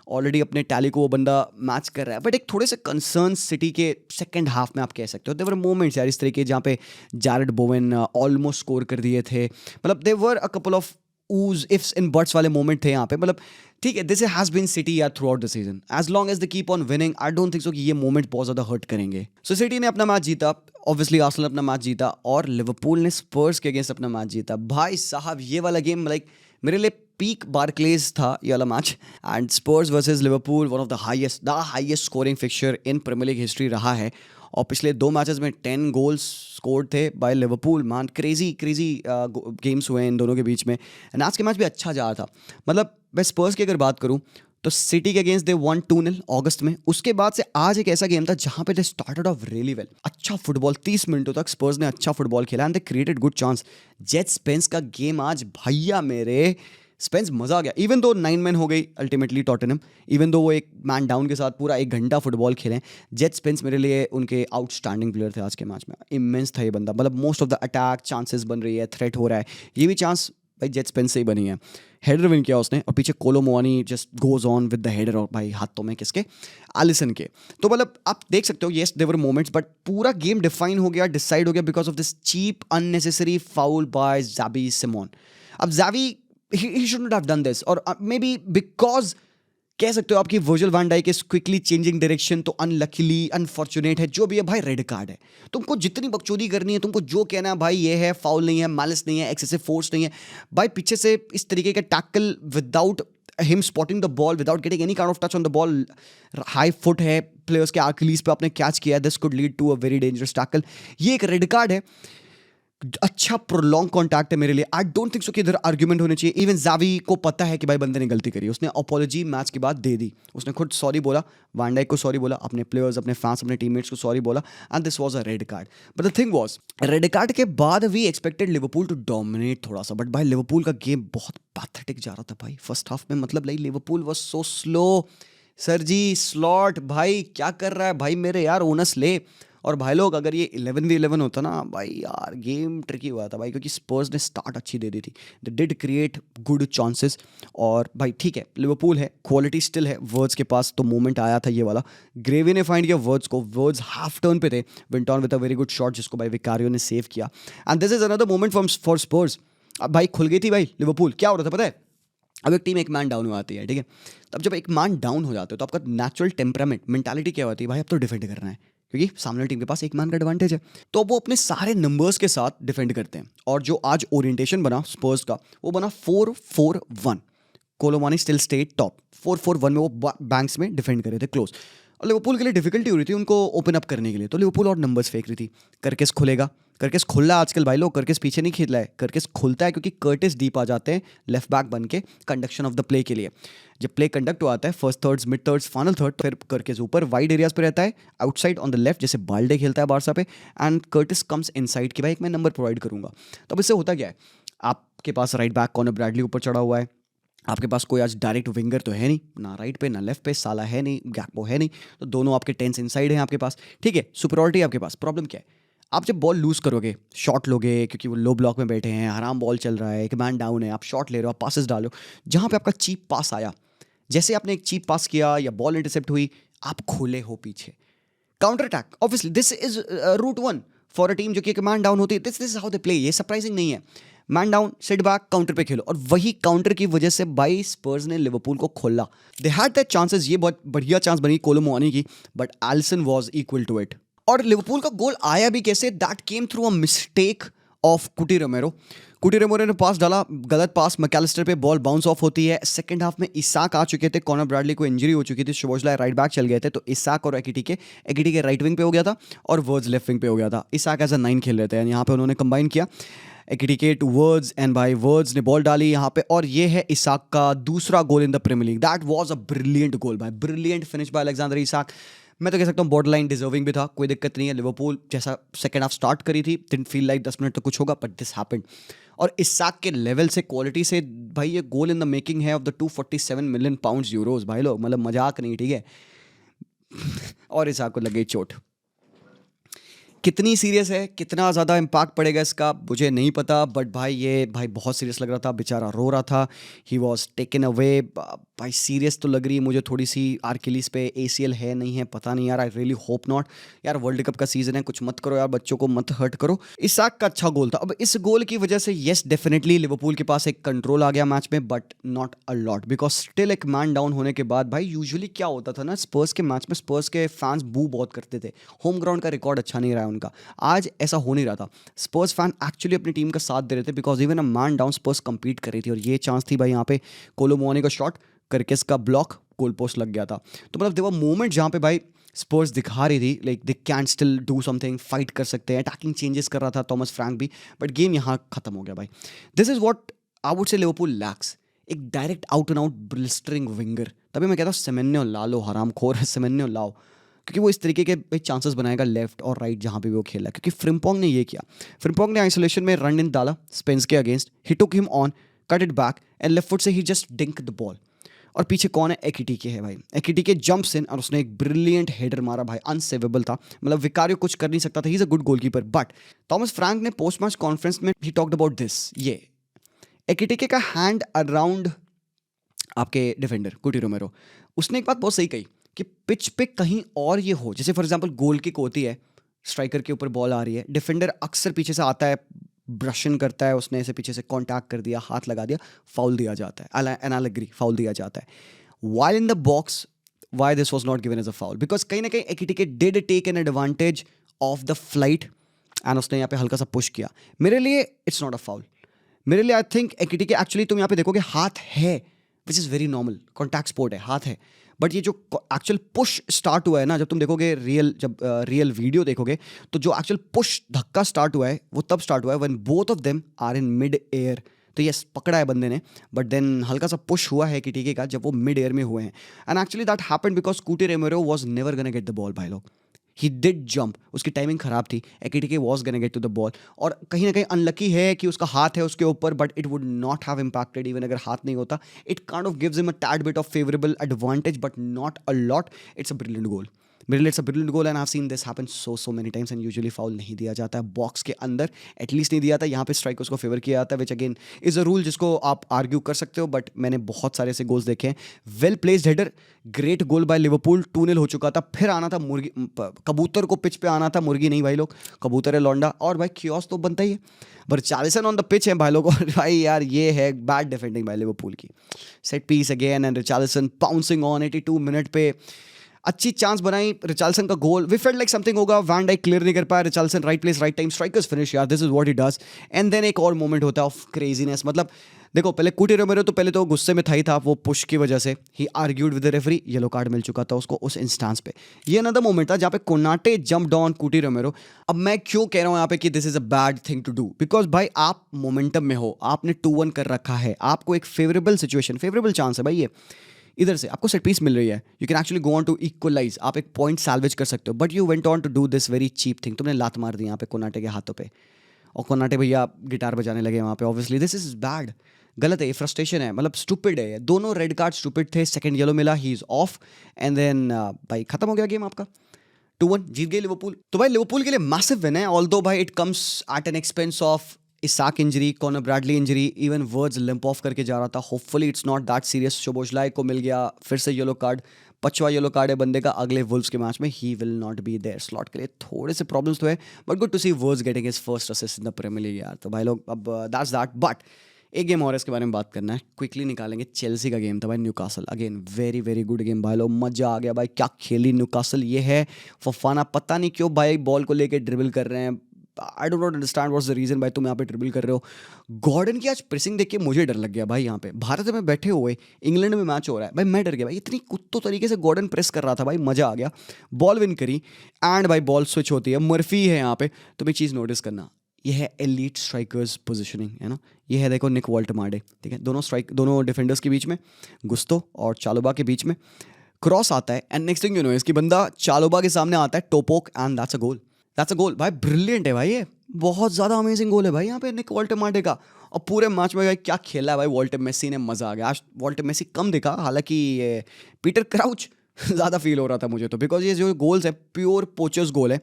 ऑलरेडी अपने टैली को वो बंदा मैच कर रहा है। बट एक थोड़े से कंसर्न सिटी के सेकंड हाफ में आप कह सकते हो, देवर मोमेंट्स यार इस तरीके जहाँ पे जैरेड बोवेन ऑलमोस्ट स्कोर कर दिए थे, मतलब there were a couple of oohs ifs and buts वाले मोमेंट थे यहाँ पे। मतलब ठीक है, दिस हैज बीन सिटी यार throughout the season, as long as they keep on winning I don't think so कि ये मोमेंट बहुत ज्यादा हर्ट करेंगे। सो सिटी ने अपना मैच जीता, ऑब्वियसली आर्सेनल अपना मैच जीता, और लिवरपूल ने स्पर्स के अगेंस्ट अपना मैच जीता। भाई साहब ये वाला गेम लाइक मेरे लिए पीक बारक्लेज था ये वाला मैच, and Spurs versus Liverpool one of the highest scoring fixture in Premier League history रहा है, और पिछले 2 मैचेस में 10 गोल्स स्कोर्ड थे by Liverpool. Man crazy games हुए इन दोनों के बीच में, एंड आज के मैच भी अच्छा जा रहा था। मतलब मैं स्पर्स की अगर बात करूं तो सिटी के अगेंस्ट दे वन 2-0 अगस्त में, उसके बाद से आज एक ऐसा गेम था जहां पे they started off really well, अच्छा फुटबॉल 30 मिनटों तक स्पर्स ने अच्छा फुटबॉल खेला, and they created good chance. Jet Spence का गेम आज भैया मेरे, स्पेंस मजा आ गया, इवन दो 9 मैन हो गई अल्टीमेटली टॉटनहम, इवन दो वो एक मैन डाउन के साथ पूरा 1 घंटा फुटबॉल खेले। जेट स्पेंस मेरे लिए उनके आउटस्टैंडिंग प्लेयर थे आज के मैच में, इमेंस था ये बंदा, मतलब most of the attack chances बन रही है, थ्रेट हो रहा है, ये भी चांस भाई जेट स्पेंस से ही बनी है। हेडर विन किया उसने, और पीछे Kolo Muani just goes on with the header, और भाई हाथों में किसके, एलिसन के। तो मतलब आप देख सकते हो येस देवर मोमेंट्स, बट पूरा गेम डिफाइन हो गया, डिसाइड हो गया because of this cheap unnecessary foul by ज़ाबी सिमोन। अब ज़ाबी he should not have done this, or maybe because कह सकते हो आपकी Virgil van Dijk is quickly changing direction, तो अनलकीली अनफॉर्चुनेट है जो भी है भाई, रेड कार्ड है। तुमको जितनी बकचोदी करनी है, तुमको जो कहना है भाई ये है फाउल नहीं है, मैलिस नहीं है, एक्सेसिव फोर्स नहीं है भाई, पीछे से इस तरीके का tackle without him spotting the ball, without getting any kind of touch on the ball, high foot है प्लेयर्स के आर्किलीज पे आपने कैच किया है, this could lead to a very dangerous tackle, ये एक रेड कार्ड है। अच्छा प्रोलॉन्ग कॉन्टैक्ट है मेरे लिए, आई डोंट थिंक सो कि इधर आर्ग्यूमेंट होने चाहिए। इवन ज़ावी को पता है कि भाई बंदे ने गलती करी, उसने अपॉलॉजी मैच के बाद दे दी, उसने खुद सॉरी बोला, वैन डाइक को सॉरी बोला, अपने प्लेयर्स, अपने फैंस, अपने टीममेट्स को सॉरी बोला, and this was a red card. But the thing was red card के बाद we expected Liverpool to dominate थोड़ा सा, बट भाई लिवरपूल का गेम बहुत पैथेटिक जा रहा था भाई फर्स्ट हाफ में, मतलब like Liverpool was so slow. Sir ji Slot भाई क्या कर रहा है भाई मेरे यार, ओनस ले, और भाई लोग अगर ये 11v11 होता ना भाई यार गेम ट्रिकी हुआ था भाई, क्योंकि स्पर्स ने स्टार्ट अच्छी दे दी थी, they did create good chances. और भाई ठीक है, लिवरपूल है, क्वालिटी स्टिल है, वर्ड्स के पास तो मोमेंट आया था ये वाला, ग्रेवी ने फाइंड किया वर्ड्स को, वर्ड्स हाफ टर्न पे थे, went on with a very good shot जिसको भाई विकारियो ने सेव किया, and this is another moment for Spurs. अब भाई खुल गई थी भाई लिवरपूल, क्या हो रहा था पता है, अब एक टीम एक मैन डाउन हो जाती है, ठीक है, तब जब एक मैन डाउन हो जाते हो तो आपका नेचुरल टेम्परामेंट मेंटालिटी क्या होती है भाई, अब तो डिफेंड करना है, क्योंकि सामने टीम के पास एक मैन का एडवांटेज है, तो वो अपने सारे नंबर्स के साथ डिफेंड करते हैं। और जो आज ओरिएंटेशन बना स्पर्स का, वो बना 4-4-1, कोलोमानी स्टिल स्टेट टॉप, 4-4-1 में वो बैंक्स में डिफेंड कर रहे थे क्लोज, और लिवरपूल के लिए डिफिकल्टी हो रही थी उनको ओपन अप करने के लिए, तो लिवरपूल और नंबर्स फेंक रही थी, करकेस खुलेगा, करकेस खुल रहा है आजकल भाई लोग, करकेस पीछे नहीं खेल रहा है, करकेस खुलता है क्योंकि कर्टिस डीप आ जाते हैं लेफ्ट बैक बन के कंडक्शन ऑफ द प्ले के लिए, जब प्ले कंडक्ट हुआ आता है first thirds mid thirds final third, फिर करकेस ऊपर वाइड एरियाज पे रहता है, आउटसाइड ऑन द लेफ्ट जैसे बाल्डे खेलता है बारसा पे, एंड कर्टिस कम्स इनसाइड कि भाई एक मैं नंबर प्रोवाइड करूंगा। तब इससे होता क्या है, आपके पास राइट बैक कॉर्नर ब्रैडली ऊपर चढ़ा हुआ है, आपके पास कोई आज डायरेक्ट विंगर तो है नहीं, ना राइट पे ना लेफ्ट पे, साला है नहीं, गैक्पो है नहीं, तो दोनों आपके टेंस इनसाइड हैं आपके पास, ठीक है, सुपरियॉरिटी आपके पास। प्रॉब्लम क्या है, आप जब बॉल लूज करोगे, शॉट लोगे क्योंकि वो लो ब्लॉक में बैठे हैं, आराम बॉल चल रहा है, एक मैन डाउन है, आप शॉट ले रहे हो, आप पासेस डाल रहे हो, जहाँ पे आपका चीप पास आया, जैसे आपने एक चीप पास किया या बॉल इंटरसेप्ट हुई, आप खोले हो पीछे, counter attack, obviously this is route one for a team जो कि एक मैन डाउन होती है, this is how they play, ये सरप्राइजिंग नहीं है, man down sit back counter पे खेलो, और वही काउंटर की वजह से बाई स्पर्स ने लिवरपूल को खोला, दे हैड दैट चांसेस, ये बहुत बढ़िया चांस बनी कोलोमुआनी की, but Alisson was equal to it. और लिवरपूल का गोल आया भी कैसे, that came through a mistake of Cuti Romero. कुटी रोमेरो ने पास डाला, गलत पास, मैकैलिस्टर पे बॉल बाउंस ऑफ होती है, सेकंड हाफ में इसाक आ चुके थे, कॉनर ब्रैडली को इंजरी हो चुकी थी, शोबोसलाई राइट बैक चल गए थे, तो इसाक और एकिटी के राइट विंग पे हो गया था और वर्ड्स लेफ्ट विंग पे हो गया था, इसाक एज अ 9 खेल रहे थे, यहाँ पे उन्होंने कंबाइन किया Ekitike to Wirtz, and by Wirtz ने बॉल डाली यहाँ पे, और ये है इसाक का दूसरा goal in the Premier League, that was a brilliant goal भाई, brilliant finish by Alexander Isak. मैं तो कह सकता हूँ बॉर्डर लाइन डिजर्विंग भी था, कोई दिक्कत नहीं है, लिवरपूल जैसा सेकंड हाफ स्टार्ट करी थी, डिडंट फील लाइक 10 मिनट तो कुछ होगा, बट दिस हैपेंड। और इसाक के लेवल से, क्वालिटी से भाई, ये गोल इन द मेकिंग है of the 247 million pounds euros भाई लोग, मतलब मजाक नहीं, ठीक है। और इसाक को लगे चोट, कितनी सीरियस है, कितना ज़्यादा इम्पैक्ट पड़ेगा इसका मुझे नहीं पता, बट भाई ये भाई बहुत सीरियस लग रहा था, बेचारा रो रहा था, ही वॉज टेकन अवे, भाई सीरियस तो लग रही है मुझे थोड़ी सी, आर्किलीस पे ACL है नहीं है पता नहीं यार, आई रियली होप नॉट यार, वर्ल्ड कप का सीजन है, कुछ मत करो यार, बच्चों को मत हर्ट करो। इसाक का अच्छा गोल था, अब इस गोल की वजह से येस डेफिनेटली लिवरपूल के पास एक कंट्रोल आ गया मैच में, but not a lot, because still एक मैन डाउन होने के बाद भाई यूजुअली क्या होता था ना, स्पर्स के मैच में स्पर्स के फैंस बू बहुत करते थे, होम ग्राउंड का रिकॉर्ड अच्छा नहीं रहा है उनका, आज ऐसा हो नहीं रहा था, स्पर्स फैन एक्चुअली अपनी टीम का साथ दे रहे थे, because even a man down Spurs compete कर रही थी, और ये चांस थी भाई यहाँ पे कोलोमुआनी का शॉट, करकेस का ब्लॉक, गोल पोस्ट लग गया था, तो मतलब देयर वर मोमेंट जहाँ पे भाई स्पर्स दिखा रही थी like they can still do something, fight कर सकते हैं, अटैकिंग चेंजेस कर रहा था थॉमस फ्रैंक भी, बट गेम यहाँ खत्म हो गया भाई। This is what I would say Liverpool lacks, एक direct out and out blistering winger, तभी मैं कहता हूँ सेमेन्यो ला लो, हराम खोर है सेमेन्यो लाओ, क्योंकि वो इस तरीके के भाई चांसेस बनाएगा लेफ्ट और राइट जहाँ पे भी वो खेला है, क्योंकि फ्रिम्पोंग ने ये किया, फ्रिम्पोंग ने आइसोलेशन में रन इन डाला स्पेंस के against, he took him on, cut it back and left foot से ही जस्ट डिंक द बॉल, और पीछे कौन है, एकिटीके है भाई, एकिटीके जंप्स इन और उसने एक ब्रिलियंट हेडर मारा भाई, अनसेवेबल था, मतलब विकारियो कुछ कर नहीं सकता था, he is a good goalkeeper, but Thomas Frank ने पोस्ट मैच कॉन्फ्रेंस में ही टॉक्ड अबाउट दिस, ये एकिटीके का हैंड अराउंड आपके डिफेंडर कुटी रोमेरो, उसने एक बात बहुत सही कही कि पिच पे कहीं और ये हो, जैसे फॉर एग्जांपल गोल किक होती है, स्ट्राइकर के ऊपर बॉल आ रही है, डिफेंडर अक्सर पीछे से आता है, ब्रशन करता है, उसने ऐसे पीछे से कांटेक्ट कर दिया, हाथ लगा दिया, फाउल दिया जाता है, एंड आई एग्री, फाउल दिया जाता है, while in the box why this was not given as a foul, because कहीं ना कहीं Ekitike did take an advantage of the flight and उसने यहाँ पे हल्का सा पुश किया, मेरे लिए इट्स नॉट अ फाउल, मेरे लिए आई थिंक एकिटीके एक्चुअली तुम यहाँ पे देखोगे हाथ है, which is very normal, contact sport है, हाथ है, बट ये जो एक्चुअल पुश स्टार्ट हुआ है ना, जब तुम देखोगे रियल वीडियो देखोगे, तो जो एक्चुअल पुश धक्का स्टार्ट हुआ है वो तब स्टार्ट हुआ है when both of them are in mid air, तो यस पकड़ा है बंदे ने, बट देन हल्का सा पुश हुआ है किटीके का जब वो मिड एयर में हुए हैं, and actually that happened because Cuti Romero was never gonna get the ball भाई लोग, ही डिड जंप, उसकी टाइमिंग खराब थी, Ekitike was gonna get to the ball, और कहीं ना कहीं अनलकी है कि उसका हाथ है उसके ऊपर, but it would not have impacted even अगर हाथ नहीं होता. It kind of gives him a tad bit of favourable advantage but not a lot. It's a brilliant goal. It's a brilliant goal and I've seen this happen so many times and usually foul नहीं दिया जाता है box के अंदर, at least नहीं दिया था. यहाँ पे स्ट्राइकर्स को फेवर किया जाता है, which again is a rule जिसको आप आर्ग्यू कर सकते हो, बट मैंने बहुत सारे ऐसे गोल्स देखे हैं. Well placed header, great goal by Liverpool. 2-0 हो चुका था, फिर आना था मुर्गी, कबूतर को पिच पे आना था, मुर्गी नहीं भाई लोग, कबूतर है लौंडा. और भाई क्योस तो बनता ही है, पर रिचार्लिसन ऑन द पिच है भाई लोग. और भाई यार ये है बैड डिफेंडिंग बाय लिवरपूल की. Set piece again and Richarlison bouncing on 82 minute पे. अच्छी चांस बनाई, रिचार्लिसन का goal, we felt like something होगा, वैन डाइक क्लियर नहीं कर पाया, Richarlison right place right time, striker's finish यार, this is what he does. And then एक और मोमेंट होता है ऑफ क्रेजीनेस. मतलब देखो पहले कुटी रोमेरो तो पहले तो गुस्से में था ही था, वो पुश की वजह से he argued with the referee, yellow card मिल चुका था उसको उस इंस्टांस पे. ये अनदर मोमेंट था जहाँ पे कोनाटे जंप्ड ऑन कुटी रोमेरो. अब मैं क्यों कह रहा हूँ यहाँ पे कि this is a bad thing to do, because भाई आप मोमेंटम में हो, आपने 2-1 कर रखा है, आपको एक फेवरेबल सिचुएशन, फेवरेबल चांस है भाई ये, इधर से आपको सेट पीस मिल रही है, you can actually go on to equalise, आप एक पॉइंट सैल्वेज कर सकते हो, but you went on to do this very cheap thing. तुमने लात मार दी यहाँ पे कोनाटे के हाथों पे, और कोनाटे भैया गिटार बजाने लगे वहाँ पे. ऑब्वियसली दिस इज बैड, गलत है, ये फ्रस्ट्रेशन है, मतलब स्टूपिड है. दोनों रेड कार्ड स्टूपिड थे, सेकंड येलो मिला, he is off, and then भाई खत्म हो गया गेम आपका. 2-1 जीत गई लिवरपूल. तो भाई लिवरपूल के लिए मैसिव विन है, ऑल्दो भाई it comes at an expense of Isak injury, Conor Bradley injury, even Wirtz limp off करके जा रहा था. Hopefully it's not that serious. Szoboszlai को मिल गया फिर से येलो कार्ड, 5वां येलो कार्ड है बंदे का अगले वुल्व्स के मैच में. He will not be there. Slot के लिए थोड़े से प्रॉब्लम्स तो है, but good to see words getting his first assist in the Premier League यार. तो भाई लोग अब दैट्स दैट. बट एक गेम और इसके बारे में बात करना है, क्विकली निकालेंगे. चेल्सी का गेम था भाई, Newcastle again, very very good game भाई लोग, मजा आ गया भाई. क्या खेली न्यूकासल, ये है फफाना, पता नहीं क्यों भाई बॉल को लेके ड्रिबल कर रहे हैं. I don't not understand what's the reason भाई, तुम यहाँ पे ड्रिबल कर रहे हो. गॉर्डन की आज प्रेसिंग देख के मुझे डर लग गया भाई. यहाँ पे भारत में बैठे हुए, इंग्लैंड में मैच हो रहा है भाई, मैं डर गया भाई. इतनी कुत्तों तरीके से गॉर्डन प्रेस कर रहा था भाई, मजा आ गया. बॉल विन करी एंड भाई बॉल स्विच होती है, मर्फी है यहाँ पे. तुम एक चीज़ नोटिस करना, ये है एलीट स्ट्राइकर्स पोजीशनिंग, है ना. ये है देखो निक वॉल्टमार्डे, ठीक है, दोनों डिफेंडर्स के बीच में, गुस्तो और चालोबा के बीच में क्रॉस आता है, and next thing you know इसकी बंदा चालोबा के सामने आता है, toe poke, and that's a goal. That's a goal भाई, ब्रिलियंट है भाई, ये बहुत ज़्यादा अमेजिंग गोल है भाई यहाँ पे निक वॉल्टमार्डे का. और पूरे मैच में भाई क्या खेला है भाई वॉल्टर मेसी ने, मज़ा आ गया. आज वॉल्टर मेसी कम दिखा, हालांकि ये पीटर क्राउच ज़्यादा फील हो रहा था मुझे तो, बिकॉज ये जो गोल्स है प्योर पोचर्स गोल है.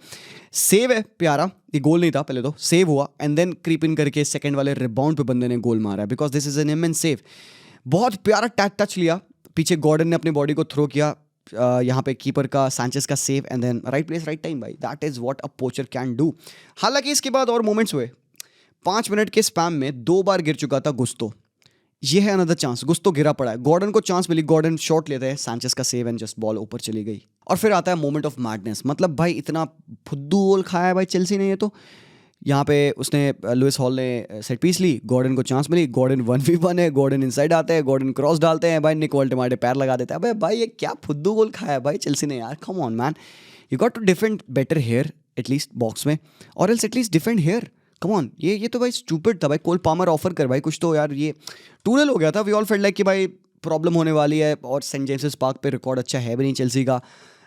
सेव है प्यारा, ये गोल नहीं था, पहले तो सेव हुआ एंड देन क्रीप इन करके सेकंड वाले रिबाउंड पे बंदे ने गोल मारा है, because this is an immense save. बहुत प्यारा टच लिया, पीछे गॉर्डन ने अपनी बॉडी को थ्रो किया, यहाँ पे कीपर का सैंचेस का save, and then right place right time भाई, that is what a poacher can do. हालांकि इसके बाद और मोमेंट्स हुए, 5 मिनट के स्पैम में 2 बार गिर चुका था गुस्तो. ये है अनदर चांस, गुस्तो गिरा पड़ा है, गॉर्डन को चांस मिली, गॉर्डन शॉट लेते हैं, सैंचेस का सेव एंड जस्ट बॉल ऊपर चली गई. और फिर आता है मोमेंट ऑफ मैडनेस. मतलब भाई इतना फुद्दू गोल खाया है भाई चेल्सी ने. ये तो यहाँ पे उसने लुइस हॉल ने सेट पीस ली, गॉर्डन को चांस मिली, गॉर्डन 1v1 है, गॉर्डन इनसाइड आते हैं, गॉर्डन क्रॉस डालते हैं भाई, निक वॉल्टमार्डे पैर लगा देता है. भाई ये क्या फुद्दू गोल खाया है भाई चेल्सी ने यार, come on man, you got to defend better here at least box में, और else at least defend here, come on. ये तो भाई स्टूपिड था भाई. कोल पामर ऑफर कर भाई कुछ तो यार. ये 2-0 हो गया था, वी ऑल फेल्ट लाइक कि भाई प्रॉब्लम होने वाली है, और सेंट जेम्स पार्क पे रिकॉर्ड अच्छा है भी नहीं चेल्सी का.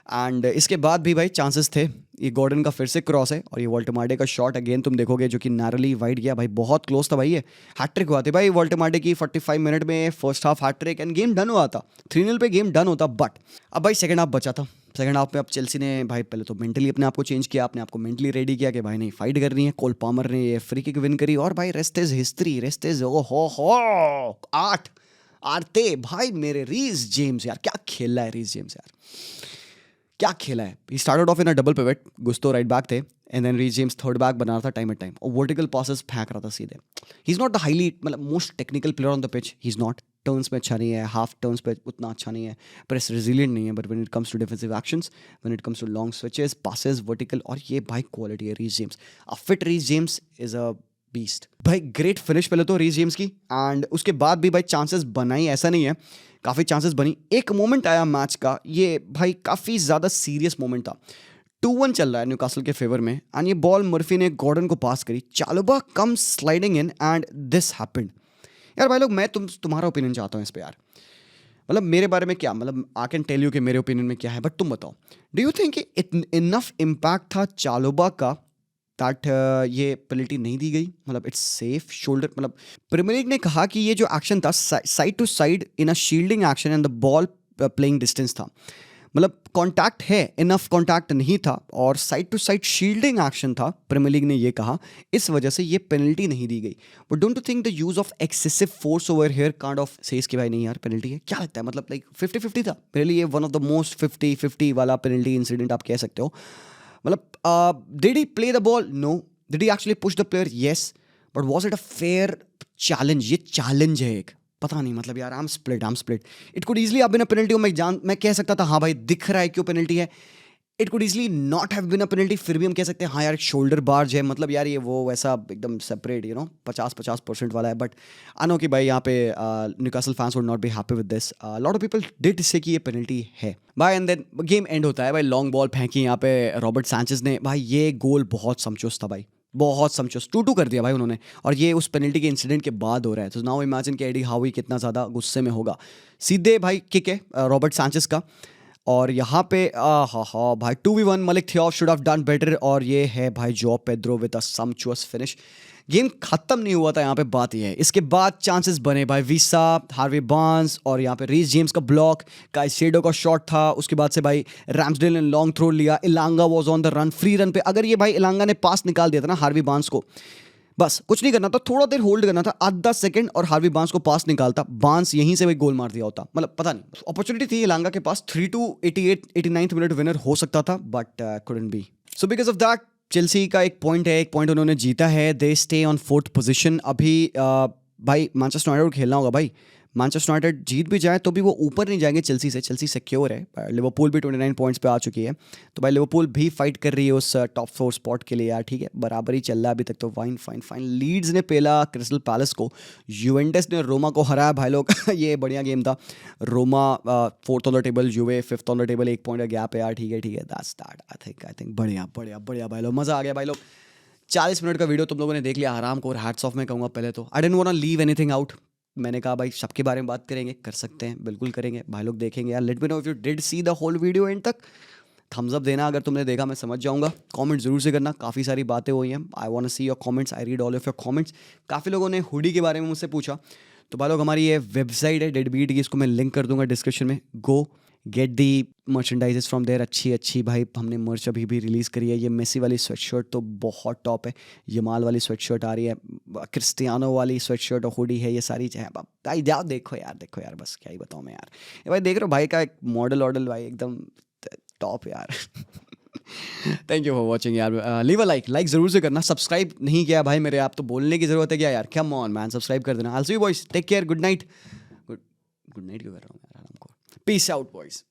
एंड इसके बाद भी भाई चांसेस थे, ये गॉर्डन का फिर से क्रॉस है, और ये वॉल्टमार्डे का शॉट अगेन तुम देखोगे जो कि नैरोली वाइड गया भाई, बहुत क्लोज था भाई. ये हैट्रिक हुआ था भाई वॉल्टमार्डे की 45 मिनट में, first half hattrick and game done हुआ था, 3-0 पे गेम डन होता. बट अब भाई सेकंड हाफ बचा था, सेकंड हाफ में अब चेल्सी ने भाई पहले तो मेंटली अपने आप को चेंज किया, अपने आप को मेंटली रेडी किया कि भाई नहीं फाइट करनी है. कोल पामर ने ये फ्री किक विन करी, और भाई rest is history, rest is ओ हो 8 आरते भाई मेरे. रीस जेम्स यार क्या खेला है, रीस जेम्स यार क्या खेला है. He started off in a double pivot, Gusto right back थे, and then Reece James third back बना रहा था टाइम एट टाइम, और वर्टिकल पासेस फेंक रहा था सीधे. He is not the highly मतलब most technical player on the pitch, he is not. Turns में अच्छा नहीं है, हाफ टर्न्स पे उतना अच्छा नहीं है, प्रेस रेजिलिएंट नहीं है, but when it comes to defensive actions, when it comes to long switches, passes, vertical, और ये भाई क्वालिटी है Reece James. A fit Reece James is a beast भाई. ग्रेट फिनिश पहले तो रीस जेम्स की, एंड उसके बाद भी भाई चांसेस बनाई, ऐसा नहीं है, काफ़ी चांसेस बनी. एक मोमेंट आया मैच का, ये भाई काफ़ी ज़्यादा सीरियस मोमेंट था. 2-1 चल रहा है न्यूकासल के फेवर में, एंड ये बॉल मर्फी ने गॉर्डन को पास करी, चालोबा कम sliding in, and this happened. यार भाई लोग मैं तुम्हारा ओपिनियन चाहता हूँ इस पे यार. मतलब मेरे बारे में क्या, मतलब आई कैन टेल यू कि मेरे ओपिनियन में क्या है, बट तुम बताओ, do you think enough impact था चालोबा का दैट ये पेनल्टी नहीं दी गई? मतलब इट्स सेफ शोल्डर, मतलब प्रीमियर लीग ने कहा कि ये जो एक्शन था side to side in a shielding action and the ball playing distance था, मतलब कांटेक्ट है, इनफ कांटेक्ट नहीं था और side to side shielding action था, प्रीमियर लीग ने ये कहा, इस वजह से ये पेनल्टी नहीं दी गई। But don't you think the use of excessive force over here kind of says कि भाई नहीं यार पेनल्टी है? क्या लगता है, मतलब लाइक 50-50 था मेरे लिए, वन ऑफ द मोस्ट 50-50 वाला पेनल्टी इंसिडेंट आप कह सकते हो। मतलब did he play the ball? No. Did he actually push the player? Yes. But was it a fair challenge? ये चैलेंज है एक, पता नहीं, मतलब यार I am split. It could easily have been a penalty, मैं कह सकता था हाँ भाई दिख रहा है क्यों पेनल्टी है। It could easily not have been a penalty, फिर भी हम कह सकते हैं हाँ यार शोल्डर बार्ज है, मतलब यार ये वो वैसा एकदम सेपरेट 50% वाला है। बट आई नो कि भाई यहाँ पे Newcastle fans would not be happy with this, lot of people did से कि ये पेनल्टी है भाई। एंड देन गेम एंड होता है भाई, लॉन्ग बॉल फेंकी यहाँ पे रॉबर्ट सैंचेज ने, भाई ये गोल बहुत समचुस था भाई, बहुत समचुस 2-2 कर दिया भाई उन्होंने, और ये उस पेनल्टी के इंसिडेंट के बाद हो रहा है। तो नाउ इमेजिन कि एडी हाउ कितना ज़्यादा गुस्से में होगा। सीधे भाई किक है रॉबर्ट सैंचेज का, और यहाँ पे हाँ भाई 2v1 Malick Thiaw should have done better, और ये है भाई Joao Pedro with a sumptuous finish. Game खत्म नहीं हुआ था यहाँ पे, बात ये है। इसके बाद चांसेस बने भाई, वीसा, हार्वी बार्न्स, और यहाँ पे रीस जेम्स का ब्लॉक, काइसेडो का शॉट था, उसके बाद से भाई रैम्सडेल ने लॉन्ग थ्रो लिया, इलांगा was on the run, free run पे। अगर ये भाई इलांगा ने पास निकाल दिया था ना हार्वी बार्न्स को, बस कुछ नहीं करना था, थोड़ा देर होल्ड करना था, आधा सेकंड, और हार्वी बार्न्स को पास निकालता, बार्न्स यहीं से वही गोल मार दिया होता। मतलब पता नहीं, अपॉर्चुनिटी थी इलांगा के पास, 3-2 89th मिनट विनर हो सकता था, but couldn't B. So because of that Chelsea का एक पॉइंट उन्होंने जीता है, they stay on 4th position. अभी भाई मैनचेस्टर यूनाइटेड को खेलना होगा भाई, मैनचेस्टर यूनाइटेड जीत भी जाए तो भी वो ऊपर नहीं जाएंगे चेल्सी से, चेल्सी सिक्योर है। लिवरपूल भी 29 पॉइंट्स पे आ चुकी है, तो भाई लिवरपूल भी फाइट कर रही है उस टॉप 4 स्पॉट के लिए यार, ठीक है, बराबर ही चल रहा है अभी तक तो। फाइन। लीड्स ने पहला क्रिस्टल पैलेस को, यूवेंटस ने रोमा को हराया भाई लोग ये बढ़िया गेम था। Roma 4th on the table, यूवे 5th on the table, 1 point का गैप है यार, ठीक है दैट्स दैट। आई थिंक बढ़िया भाई लोग, मज़ा आ गया भाई लोग। 40 मिनट का वीडियो तुम लोगों ने देख लिया आराम को, और हैट्स ऑफ मैं कहूँगा पहले तो, I didn't want to leave anything out. मैंने कहा भाई सबके बारे में बात करेंगे, कर सकते हैं, बिल्कुल करेंगे भाई लोग, देखेंगे यार। Let me know if you did see the whole video end तक, थम्स अप देना अगर तुमने देखा, मैं समझ जाऊंगा। कमेंट जरूर से करना, काफ़ी सारी बातें हुई हैं, I want to see your comments, I read all of your comments. काफ़ी लोगों ने हुडी के बारे में मुझसे पूछा, तो भाई लोग हमारी ये वेबसाइट है डेडबीट की, इसको मैं लिंक कर दूंगा डिस्क्रिप्शन में, go get the merchandises from there. अच्छी भाई हमने मर्च अभी भी रिलीज़ करी है। ये मेसी वाली स्वेटशर्ट तो बहुत टॉप है, यमाल वाली स्वेटशर्ट आ रही है, क्रिस्टियानो वाली स्वेटशर्ट और हुडी है, ये सारी है भाई। जाओ देखो यार, बस क्या ही बताऊँ मैं यार। ये भाई देख रहे हो भाई का एक मॉडल भाई एकदम टॉप यार थैंक यू फॉर वॉचिंग यार। लीव अ लाइक ज़रूर से करना, सब्सक्राइब नहीं किया भाई मेरे, आप तो बोलने की ज़रूरत है क्या यार, कम ऑन मैन, सब्सक्राइब कर देना। I will see you boys, take care, good night. Good night क्यों कर रहा हूँ यार, आराम को, पीस आउट बॉयज।